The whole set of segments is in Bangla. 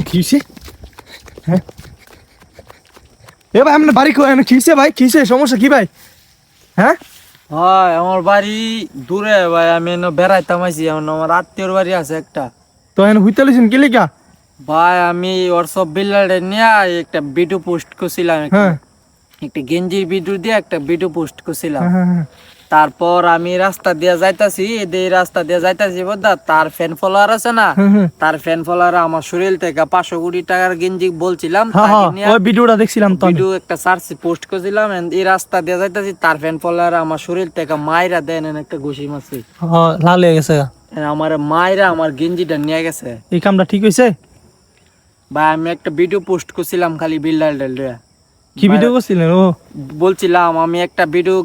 কিসে হ্যাঁ এ ভাই আপনার বাড়ি কিসে ভাই কিসে সমস্যা কি ভাই হ্যাঁ হয় আমার বাড়ি দূরে ভাই, আমি এনে বেড়াইতাম আইছি। আমার আত্মীয়র বাড়ি আছে একটা। তো এখন হইতে লিছেন কি লিগা ভাই আমি ওর সব বিল্লারে নিয়ে একটা ভিডিও পোস্ট করছিলাম, হ্যাঁ একটা গেঞ্জির ভিডিও দিয়ে একটা ভিডিও পোস্ট করছিলাম। হ্যাঁ হ্যাঁ তারপর আমি রাস্তা দিয়ে যাইতাছি, রাস্তা দিয়ে যাইতাছি বোধা তার ফ্যান ফলোয়ার আছে না, হ্যাঁ তার ফ্যান ফলোয়ার আমার শরীর থেকে 500 কোটি টাকার গেঞ্জি বলছিলাম, ওই ভিডিওটা দেখছিলাম তো ভিডিও একটা সার্চ পোস্ট করছিলাম। এই রাস্তা দিয়ে যাইতাছি, তার ফ্যান ফলোয়ার আমার শরীর থেকে মাইরা দেন একটা ঘুষি মারছি। লাল হয়ে গেছে আমার মাইরা আমার গেঞ্জিটা নিয়ে গেছে। এই কামটা ঠিক হইছে ভাই আমি একটা ভিডিও পোস্ট করছিলাম খালি বিল্লাল কি ভিডিও করছিলেন ও বলছিলাম আমি একটা ভিডিও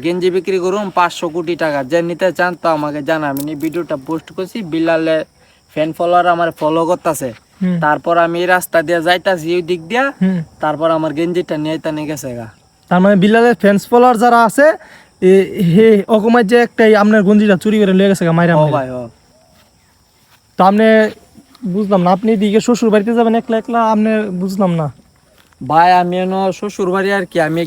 গেঞ্জি বিক্রি করুন 500 কোটি টাকা, যে নিতে চান তো আমাকে জানাবেন। এই ভিডিওটা পোস্ট করছি, বিল্লালে ফ্যান ফলোয়ার আমার ফলো করতেছে। তারপর আমি এই রাস্তা দিয়ে যাইতাছি ওই দিক দিয়া, তারপর আমার গেঞ্জিটা নিয়ে গেছে গা। তার মানে বিল্লালের ফ্যান্স ফলোয়ার যারা আছে হে অকমাই যে একটাই আপনার গঞ্জিটা চুরি করে লয়ে গেছে মাইরা ও ভাই ও তো আপনি বুঝলাম না, আপনি এদিকে শ্বশুর বাড়িতে যাবেন একলা একলা, আপনি বুঝলাম না ভাই আমি শ্বশুর বাড়ি আর কি, আমি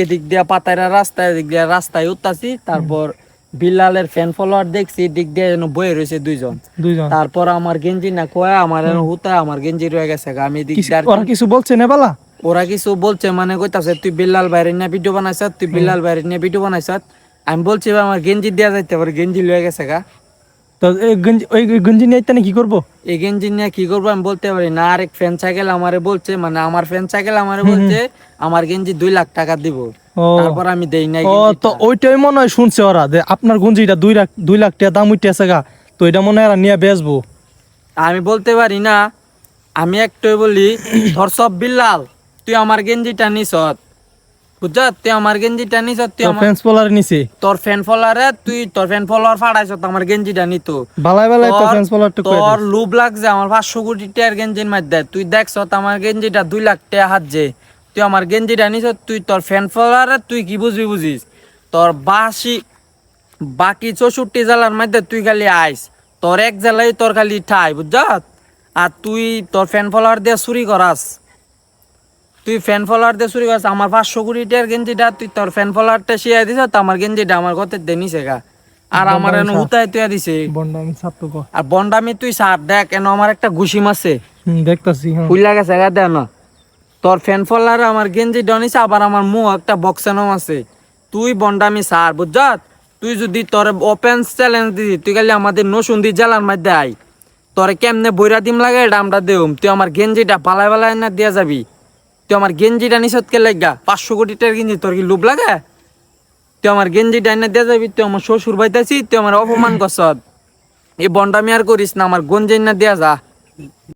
এদিক দিয়া পাতাইরা রাস্তায়, এদিক দিয়া রাস্তায় উঠতাছি। তারপর বিল্লালের ফ্যান ফলোয়ার দেখছি এদিক দিয়ে বয়ে রয়েছে দুইজন। তারপর আমার গেঞ্জি না কয়া আমার হুতায় আমার গেঞ্জি রয়ে গেছে। আমি ওরা কিছু বলছে না বালা, ওরা কিছু বলছে মানে কইতাছে তুই বিল্লাল বাইরে নিয়ে ভিডিও বানাইছ, তুই বিল্লাল বাইরে নিয়ে ভিডিও বানাইছ। আমি বলছি আমার গেঞ্জি দেওয়া যাইতে পারে, গেঞ্জি লয়ে গেছে গা। তো ওই গঞ্জি নিয়ে কি করবো, এই গেঞ্জি নিয়ে কি করবো আমি বলতে পারি না। আরেক ফ্যান সাইকেল আমারে বলছে, মানে আমার ফ্যান সাইকেল আমারে বলছে আমার গেঞ্জি 2 লাখ টাকা দিব। তারপর আমি দেই নাই। তো ওইটাই মনে হয় শুনছে ওরা যে আপনার গঞ্জিটা 2 লাখ টাকা দাম উঠে আছে গা, তো এটা মনে হয় নিয়ে বেচবো। আমি বলতে পারি না, আমি একটাই বলি ধর সব বিল্লাল তুই আমার গেঞ্জিটা নিছত, বুঝছ, তুই আমার গেঞ্জিটা নিছ, তুই আমার ফ্যান ফলোয়ার নিছে, তোর ফ্যান ফলোয়ারে তুই তোর ফ্যান ফলোয়ার ফাড়াইছ আমার গেঞ্জিটা নিত। বালাই বালাই তো ফ্যান ফলোয়ার তো তোর লুব লাগছে আমার 500 কোটি টাকার গেঞ্জির মধ্যে, তুই দেখছ আমার গেঞ্জিটা 2 লাখ টাকা হাত যে, তুই আমার গেঞ্জিটা নিছ, তুই তোর ফ্যান ফলোয়ারে তুই কি বুঝিস তোর বাকি 64 জেলার মধ্যে তুই খালি আইস, তোর এক জেলায় তোর খালি ঠাই, বুঝছ। আর তুই তোর ফ্যান ফলোয়ার দিয়ে চুরি করাস, তুই ফ্যান ফলোয়ার দিয়ে চুরি করাস আমার 500 কোটি টাকার গেঞ্জিটা, তুই তোর ফ্যান ফলোয়ারটা শিয়াই দিছ, তো আমার গেঞ্জিটা আমার গতে দে নিছে গা। আর আমার এনে হুতায় তুই দিছে বন্ডামি ছাত্র আর বন্ডামি তুই সার দেখ এন আমার একটা ঘুষি মারছে দেখতাছি ফুইলা গেছে গা দেখ না। তোর ফ্যান ফলোয়ারে আমার গেঞ্জি ডনিছে, আবার আমার মুখ একটা বক্সানো আছে। তুই বন্ডামি সার বুঝছ। তুই যদি তোর ওপেন চ্যালেঞ্জ দিস, তুই খালি আমাদের নসুন্দি জেলার মধ্যে আই, তোরে কেমনে বইরা দিম লাগে এটা আমরা দেউম। তুই আমার গেঞ্জিটা পালাই পালাই না দিয়া যাবি। তুই আমার গেঞ্জিটা নিছত কে লাগা 500 কোটি টাকার গেঞ্জি, তোর কি লোভ লাগে? তুই আমার গেঞ্জিটা এনে দিয়া যাবি, তুই আমার শ্বশুর বাইতাছি, তুই আমার অপমান করছ। এই বন্ডামি আর করিস না, আমার গঞ্জি না দিয়া যা।